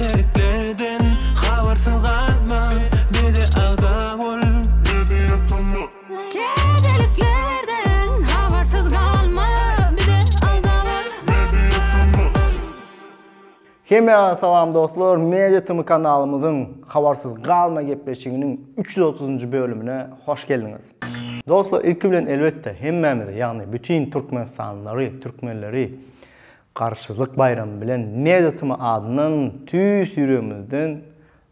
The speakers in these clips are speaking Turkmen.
Tediriklerden habersız kalma, bizi ağda ol, bizi yatma. Tediriklerden habersız kalma, bizi ağda ol, bizi yatma. Heme salam dostlar, Media Tımı kanalımızın habersız kalma gepleşiginin 330. bölümüne hoş geldiniz. Dostlar, ilki bilen elbette hemmemiz, yani bütün Türkmenistanlıları, Türkmenleri Karşızlık bayramı bilen Media Tımı adının tüy sürümüzden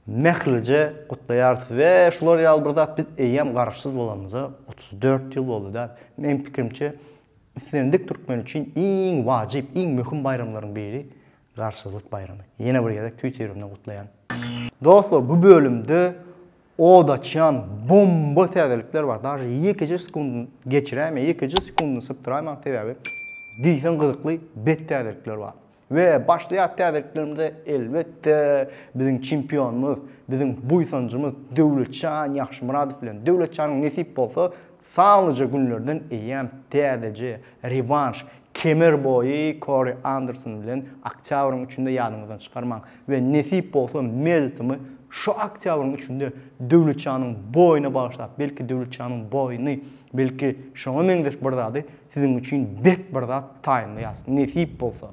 mehlice kutlayarız ve şular yalbırdat biz eyyem karşısız olamıza 34 yıl oldu da men fikrimçe istendik Türkmen için en vacip, en mühim bayramların biri Karşızlık bayramı. Yine bir yedek tüy sürümünden kutlayan. Dostlar, bu bölümde o da çıkan bomba tedalikler var. Daha 2 sekund geçireyim, 2 sekundunu sıptırayım tedavi. Deysen kızıklı bet tedalikler var. Ve başlayan tedaliklerimizde elbette bizim çempiyonumuz, bizim buysancımız Devletcan Yaxşımuradov bilen. Devletcan'ın nesip olsa sağlıca günlerden eyyem tedeci, revanş, kemer boyu Corey Anderson bilen Aktyavrın içinde yadınızdan çıkarmak. Ve nesip olsa mezitimi şu Aktyavrın içinde Devletcan'ın boyuna bağışlayıp, belki Devletcan'ın boyunu, belki şuna mendeş bardadı, sizin için bet bardadı tayinli yazsın. Nesip olsa.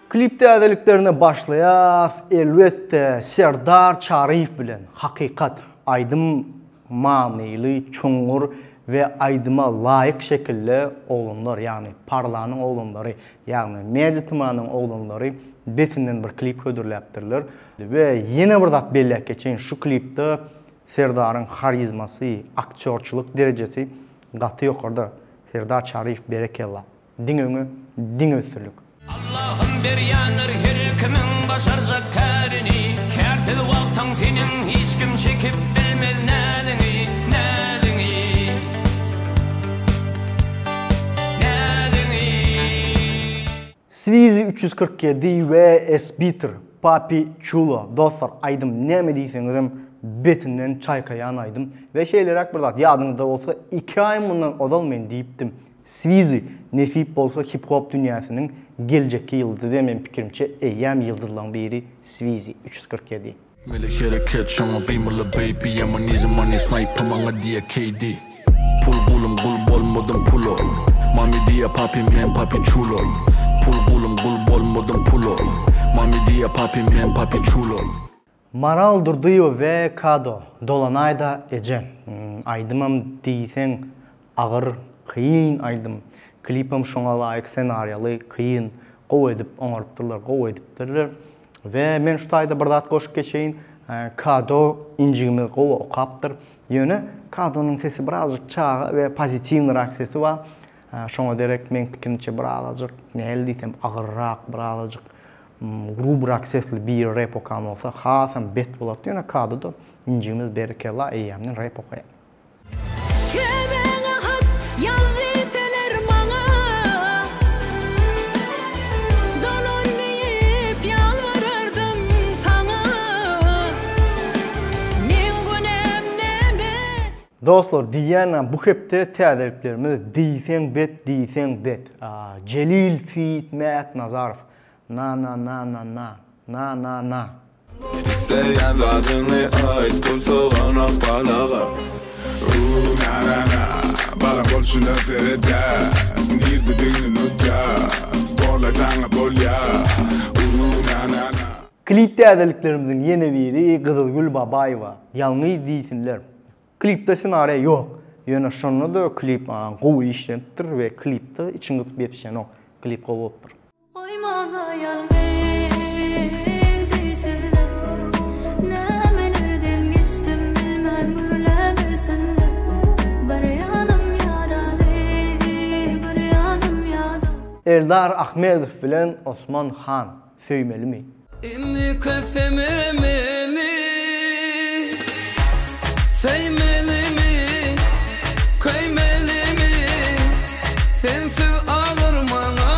Klip tedaliklerine başlayas, elbette Serdar Çarif bilen hakikat, aydım manili, çoğur ve aydıma layık şekilde oğlunlar, yani Parlanın oğlunları, yani Media Tımı'nın oğlunları betinden bir klip ködürleptirler. Ve yine bir zat bellek geçen şu klipte Serdar'ın harizması, aktörçülük derecesi katı yukarıda. Serdar Çarif berekella. Din öňe, din ösürlük. Allah'ım bir yanır her kimin başaracak kârini. Kärsiz wagtaň senin hiç kim çekip bilmez nädini, nädini, nädini. Svizi 347 ve S-Bitter, Papi Chulo. Dostlar, aydım näme diýseňizem betinden çaykayan aydım. Ve şeylerak bir zat yadınızda olsa 2 ay bundan odalmayın deyipdim. Svizi nesip olsa hip hop dünyasının geleceki yıldızı ve men fikrimçe eyyam yıldızlan biri Svizi 347. Melek hareket şama beymala baby ama ne zaman sniper manga diye KD. Pul bulum gul bolmadım pulo. Mami diye papim hem papi chulo. Pul bulum gul bolmadım pulo. Mami diye papim hem papi chulo. Maral Durduyo ve Kado Dolanayda Ecem. Aydımam deysen ağır, kıyın aydım. Klipim şoňa laýyk senaryaly, kıyın, gow edip oňarypdyrlar, gow edipdirler. Ve men şu taýda bir zat goşup geçeýin. Kado injigimi gow okapdyr. Ýöne Kado'nun sesi birazjyk çağa ve pozitiwnirak sesi var. Şoňa derek men pikirçe birazjyk näle diýsem agyrrak, birazjyk grubrak sesli bir rap okam olsa hasam bet bolat. Ýöne Kado'da injigimiz berekella eýämden rap okaýar. Dostlar, diýýän bu hepde tediriklerimiz diýsen bet, diýsen bet. Celil Fit Määt Nazarov. Na na na na na. Na na na. Sevýän zadyny aýtdyp soňra balaga. Na na na. Bala bolşuna ferede. Nirdi diňni nutja. Bola taňa bolya. Na na na. Klip tediriklerimizin ýene biri Gyzylgül Babaýewa. Ýalňy diýsinler. Klipte senaryo yok. Ýöne şonu da klip gowy işlenipdir ve klipde içiň gytyp ýetişen o klip gowy bolupdyr. Eldar Ahmedov bilen Osman Han söýmelimi? Inni kösememi Sevmelimi, köymelimi, sensiz ağırmana.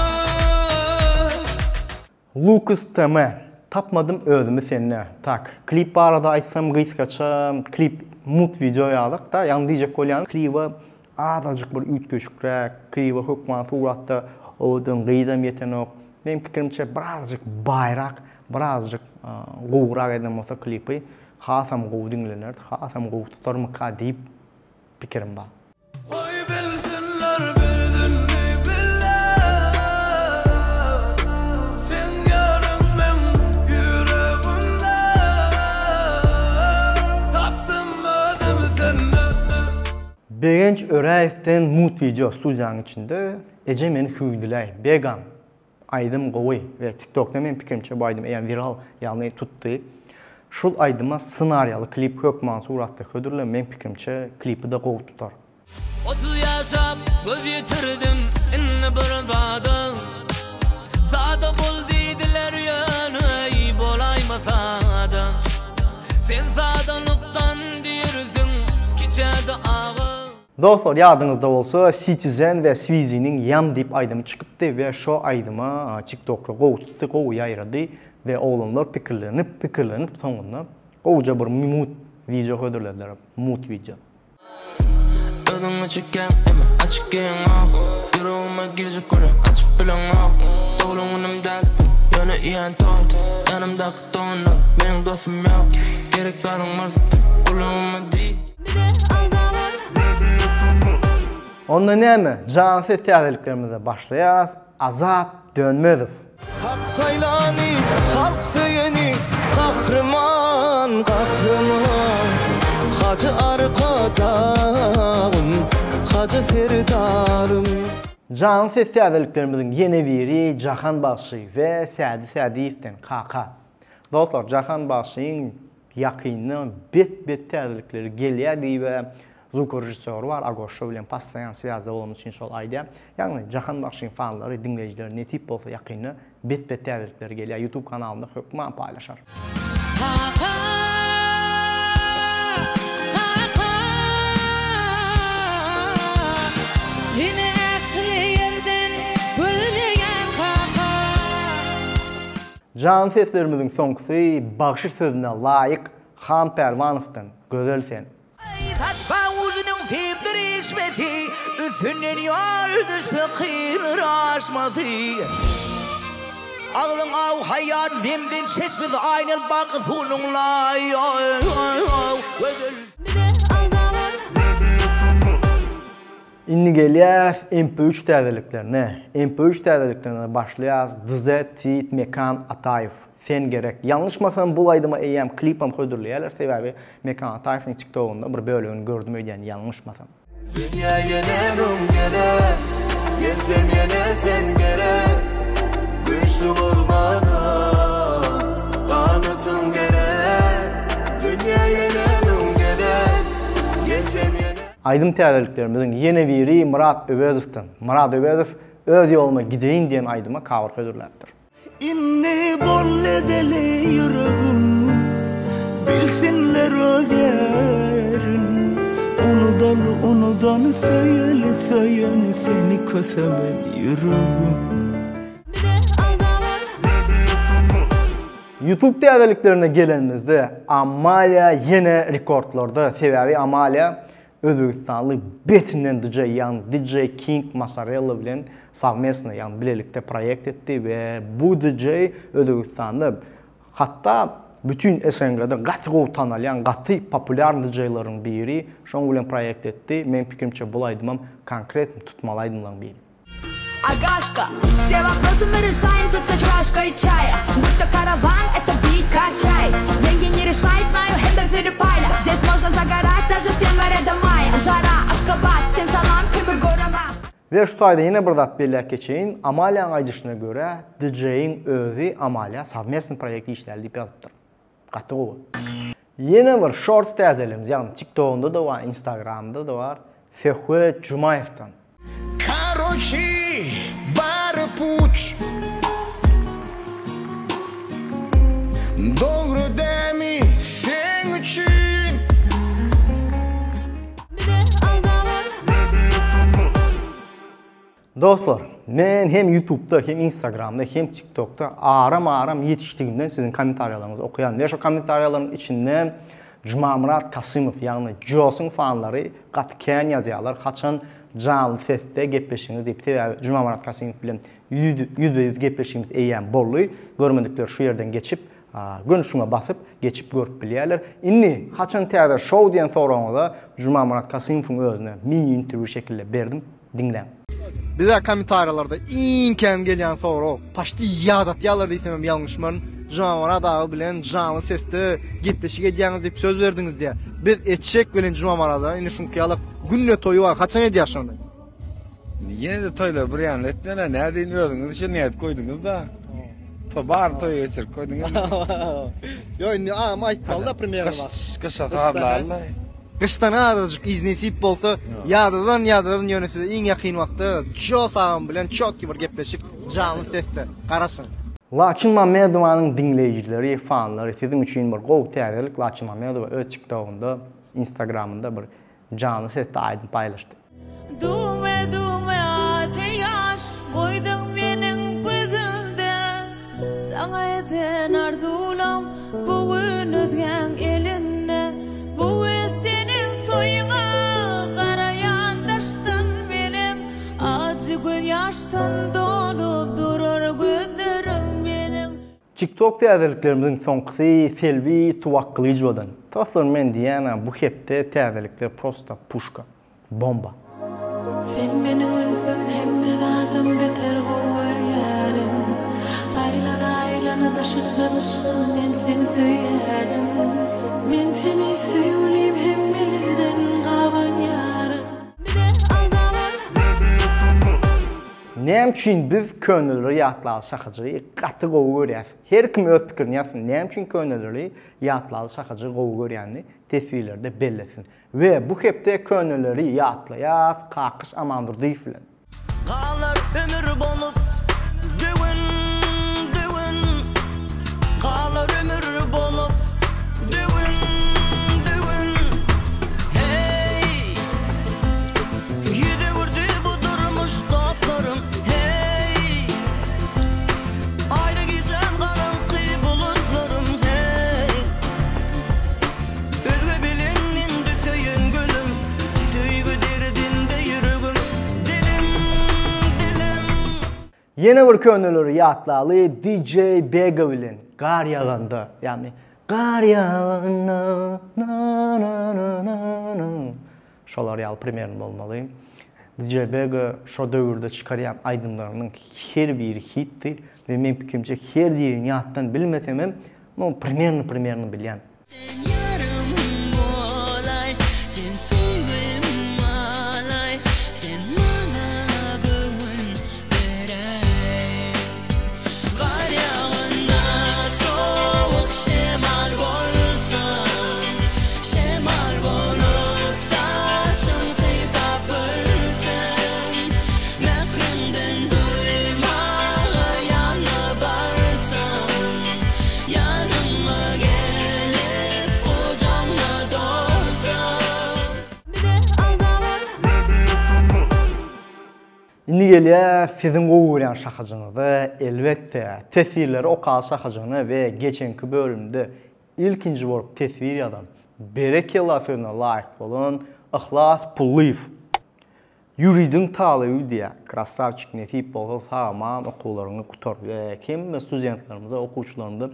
Lucas Teme, tapmadım özümü seninle. Tak, klip arada açsam gıyskaçam, klip mut video yalık da, yan diyecek olan klipa azıcık bir üt köşükrek, klipa hükman suratda oğudun gıydam yeten ok. Benim fikrimçe birazcık bayrak, birazcık goğurak eden olsa klipi hasam goğu dinlenirdi, hasam goğu tutarmı ka deyip fikrim var. Begenç Öreev'den Mut video studiyanın içinde Ece meni hüydülay, Began, Aydım Goğuy ve TikTok'ta men fikrimçe bu aydım eğen viral yani tuttu. Şul aydıma ssenariyalı klip hökman suratda ködürle men fikrimçe klipi de goğu tutar. 30 yaşap göz yitirdim inni bir zada. Zada bol deydiler yani bolaymasa da. Sen zadalıktan deyirsin kiçerde ağı. Dostlar yadınızda olsa Citizen ve Sweezy'nin yan dip aydımı çıkıptı ve şu aydıma TikTok'la goğu tuttu, goğu yayradı ve oğlumlar pikirlenip sonunda goğuca bir mut video ködürlediler, mut video. Ödün açıkken eme açıkken ah yüreğime girecek onu açıp bilen ah Doğulun önümde yanı iyen tort yanımdaki donla benim dostum yok gerek zadın varsa kulağıma değil. Onda ne mi? Cansı teatrliklerimize başlayaz. Azat Dönmezov. Hak saylani, halk seyeni, kahraman, kahraman. Hacı arkadağım, hacı serdarım. Cansı teatrliklerimizin yeni biri Cahan Bakşı ve Sadi Sadiyev'den Kaka. Dostlar Cahan Bakşı'nın yakınına bet teatrlikleri geliyor ve Zukor rejissör var, Agosho bilen passayan svязda olmamız için şol ayda. Yani Cahan Bakşı'nın fanları, dinleyicileri ne tip olsa yakını bet teatrlikleri geliyor. YouTube kanalında hükman paylaşar. Can seslerimizin sonkusu Bakşı sözüne layık Han Pervanov'dan Gözel Sen. Taşma ucunun fibri işmeti, üstünden yol düştü kıyılır aşması. Ağlın av hayat zemden çeşmez aynen bakı sununla. İnni geliyor MP3 teatrliklerine. MP3 teatrliklerine başlayaz. Dızet, Tit, Mekan Atayev. Sen gerek. Yanlışmasam bu aydıma eyyem klipam ködürleyerler. Sebebi Mekan Atayev'in TikTok'unda bir bölümünü gördüm ödeyen yanlışmasam. Dünya yenemem gerek, gelsem yine sen gerek. Güçlü olmana, kanıtın gerek. Dünya yenemem gerek, gelsem yine. Aydım teatrliklerimizin yeni biri Murat Öbezov'tan. Murat Öbezov öz yoluma gideyin diyen aydıma cover ködürlerdir. İnni bol edeli yüreğim, bilsinler öderin. Unudan söyle seni kösemen yüreğim. YouTube teatrliklerine gelenimizde Amalia yine rekordlarda. Sebebi Amalia Özbekistanlı betinden DJ yani DJ King Masarella bilen savmesine yani birlikte proyekt etti ve bu DJ Özbekistan'da hatta bütün SNG'de gati tanılan, gati popüler DJ'ların biri şon bilen proyekt etti. Men fikrimçe bulaydım konkret tutmalaydım biri. Агашка, все вопросы мы решаем тут за чашкой чая. Будто караван, это бит качай. Деньги не решает, знаю, хендер пайля. Здесь можно загорать даже с января до мая. Жара, Ашкабад, всем салам, кибы горама. Ve şu ayda yine bir dat belirleyip geçeyin. Amalia'nın aydışına göre DJ'in özü Amalia savmesin proyekti işlerdi yazıptır. Katı o. Yine bir shorts teatrelimiz yani TikTok'unda da var, Instagram'da da var. Sehvet Cumayev'den. Короче, бар путь Doğru demi sen için Dostlar, ben hem YouTube'da hem Instagram'da hem TikTok'ta aram yetiştiğimden sizin komentaryalarınızı okuyan ve şu komentaryaların içinde Murat Kasımov yani Jos'un fanları katken yazıyorlar. Kaçan canlı sesde gepleşiňiz diýip Juma Murat Kasymow bilen yüz gepleşiňiz eýän bolly. Görmedikler şu yerden geçip gönüşüňe basyp geçip görüp bilýärler. Inni haçan teatr show diýen soraňyza Juma Murat Kasymow'un özüne mini interview şekilde berdim. Dinleň. Bize komentarlarda iň kem gelýän sorak paşty ýadat ýalar diýsem ýalňyşmyn. Juma Murat agy bilen canlı sesde gepleşik edýäňiz diýip söz berdiňiz diýe. Biz etşek bilen Juma Murat'a indi şunky alyp günne toýu var. Haçan edýärsiň? Yine de toylar bir yan etmene näde iniyorduňuz? Şu niýet koýduňuz da. Bar toy geçir koýduňuz. Yo indi ama aýtmalda premier var. Kışa garlar. Kıştan azıcık iznesip bolsa ýadydan ýönesi iň ýakyn wagtda Josam bilen çok bir gepleşik canlı sesde garaşyň. Laçin Mamedowanyň dinleýijileri, fanlary sizin üçin bir gowy täzelik. Laçin Mamedow öz TikTok'unda, Instagram'ında bir canlı sesde aýdyp paýlaşdy. Dume ateş koydun benim gözümde, sana eden arzulam bugün özgen elinde. Bugün senin toyuna karayan taştın benim, acı göz yaştan dolup durur gözlerim benim. TikTok täzeliklerimizin soňky selvi tuwaklyjydan. Taslar men diýäne bu hepde täzelikler prosta pushka, bomba. Sen benim ünsüm hemmedadım beter gower ýarim. Aylana başımdan ışığım ben seni söylerim. Men seni söyleyip hemmelerden gaban ýarim. Näme üçin biz könülleri ýatlaly şahaçy gaty gowy görýär. Her kim öz pikirini ýatsyn. Näme üçin könülleri ýatlaly şahaçy gowy görýärni tesvirlerde bellesin. Ve bu hepde könülleri ýatlaýar, kakış amandyr diýipler. Qalar ömür bolup düwün qalar ömür bolup düwün hey yüze vurdu bu durmuş dostlarım hey ayda gizem karanqy bulutlarım hey özge bilenin düşeýän gülüm söýgü derdinde ýüregim dilim Yeni bir könülleri ýatlaly DJ Bega bilen gar ýaganda, ýani gar ýaganda şolar ýaly premierin bolmaly. DJ Bega şo döwürde çykarýan aýdymlarynyň her biri hitdir we men pikirmçe her birini ýatdan bilmesem hem bu premierini bilýän. Indi gelýär sizin gowy görýän şahaçyňyzy, elbetde tesirleri okal şahaçyny we geçenki bölümde ilkinji bolup tesir ýadan Berekella sözüne laýyk bolan Ihlas Pulliýew. Ýüridiň talyby diýär. Krasavçyk netip bolsa tamam okuwlaryny gutar we kim studentlarymyza, okuwçylarymyza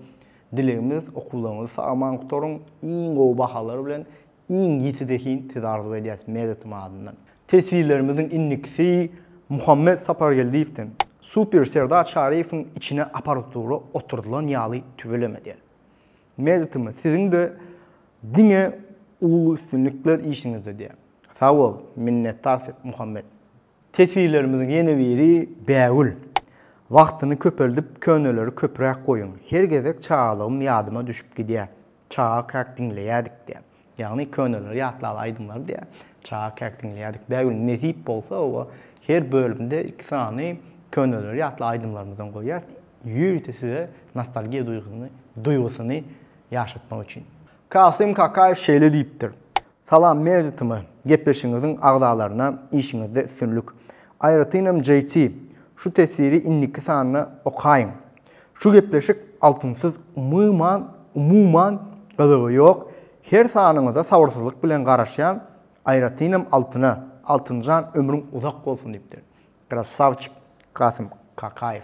dilegimiz okuwlaryňyzy tamam gutaryň iň gowy bahalary bilen iň ýetidekin tedarruz edýär medet madyndan. Tesirlerimizin innikisi Muhammed Sapargeldiýewden Super Serdar Şarifowyň içine aparaturu oturdulan ýaly tüveleme diýer. Mezetimi sizin de dine ulu üstünlükler işinizde diýer. Sağ ol, minnettar Muhammed. Tesirlerimizin yeni biri Bägül. Wagtyny köpeldip könüleri köprek goýun. Her gezek çağalygym ýadyma düşüp gidýär. Çağa kak dinleýärdik diýer. Ýagny könüleri ýatlaly aýdymlar diýer. Çağa kak dinleýärdik. Bägül nesip bolsa o her bölümde iki sany könüleri ýatlaly aýdymlarymyzdan goýýar. Ýürüte size nostalgiya duygusyny ýaşatmak üçin. Kasym Kakayev şeýle diýipdir. Salam mezetimi, gepleşiňiziň agdalaryna işiňizde üstünlük. Aýratynam JT, şu tesiri inniki sanyny okaýyn. Şu gepleşik altynsyz umuman gazygy ýok. Her sanyňyza sabrsyzlyk bilen garaşýan aýratynam altyna Altıncan ömrün uzak bolsun dipdir. Krasavçık Kasım Kakayev.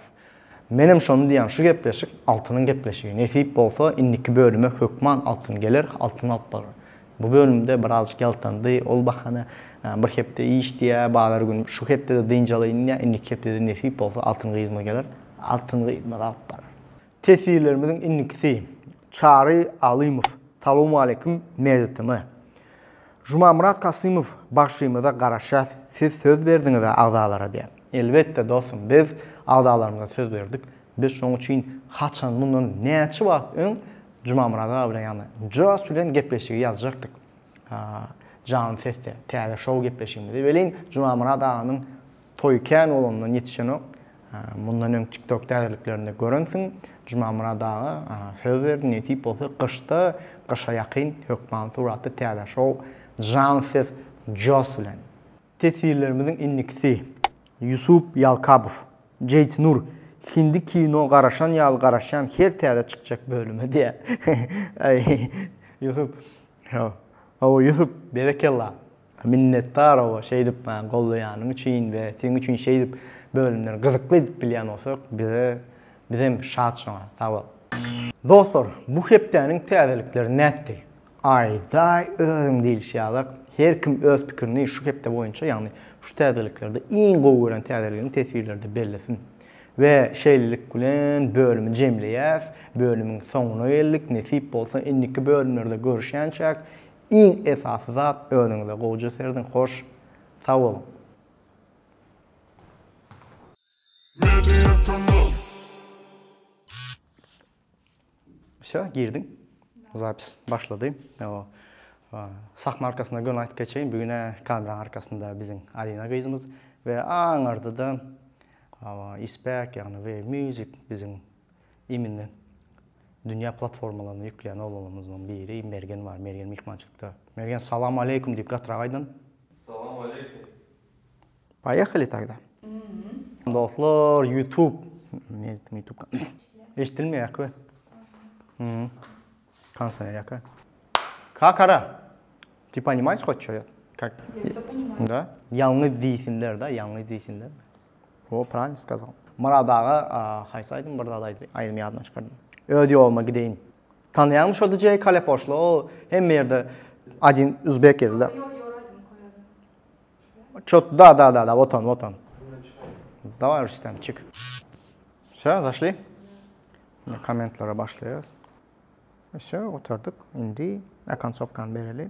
Menem şonu diýen şu gepleşik altynyň gepleşigi. Nesip bolsa inniki bölüme hökman altyn gelir, altyn alıp barar. Bu bölümde birazcık yaltandy. Ol bahana bir hepde iş diýä, balar gün şu hepde de deňjalaýyn ýa inniki hepde de nesip bolsa altyn gyzma gelir, altyn gyzma alıp barar. Tesirlerimizin innikisi Çary Alymov. Salamu aleykum mezitimi. Jumamurat Kasimov başlığımıza garaşat. Siz söz verdiňiz agdalara diýär. Elbette dostum, biz agdalarymyza söz berdik. Biz şoň üçin haçan bundan näçe wagt öň Jumamurat aga bilen ýany jos bilen gepleşigi ýazjakdyk. Jan feste, täze şow gepleşigimizde welin Jumamurat aganyň toýkan olandan ýetişen ok. Bundan öň TikTok täzeliklerinde görünsin. Jumamurat aga söz berdi, netip bolsa kışta, kışa ýakyn hökman suratda täze şow jan ses jos bilen. Tesirlerimizin innikisi Yusuf Yalkabov, Jeyt Nur, Hindi kino garaşan ýaly garaşan her täze çykjak bölüme diýe. Yusuf, Yusuf berekella. Minnettar o şeýdip gollaýanyň üçin we teň üçin şeýdip bölümleri gyzykly edip bilýän bolsak, bizim şat şoňa. Sag bol. Dostlar, bu hepdeniň täzelikleri nätdi? Aýda özüň diýilýär. Her kim öz pikirini şu hepde boýunça, ýagny şu täzeliklerde iň gowy gören täzeligini tesirlerde bellesin. Ve şeýlelik bilen bölümi jemleýär, bölümüň soňuna geldik. Nesip bolsa inniki bölümlerde görüşýänçäk iň esasy zat özüňizde gowy serdiň. Hoş, sag bolun. Girdin. Zapis başladı. Sahna arkasında gün ayt geçeyim. Bugüne kamera arkasında bizim Alina kızımız ve aňarda da ispäk ýagny ve müzik bizim iminli dünya platformalarına ýükleýän oğlumuzdan biri Mergen var. Mergen mihmançykda. Mergen salamu aleykum diýip gatragaýdyn. Salamu aleykum. Поехали тогда. Dostlar, YouTube. Eşitilmeýär. Kansan Как ара? Ты понимаешь хоть что? Как? Я все понимаю. Да? Yalnız değilsinler da, yalnız değilsinler. O правильно сказал. Maradağı haysaydım, burada da aydın yadına çıkardım. Ödü olma gideyim. Tanıyanmış oldu Jay Kalepoşlu, o hem yerde один Uzbek yazdı. Чё, да, вот он. Давай, Рустам, чик. Все, зашли? Комментлere başlayacağız. Все, oturduk. Indi konçovkan bereli.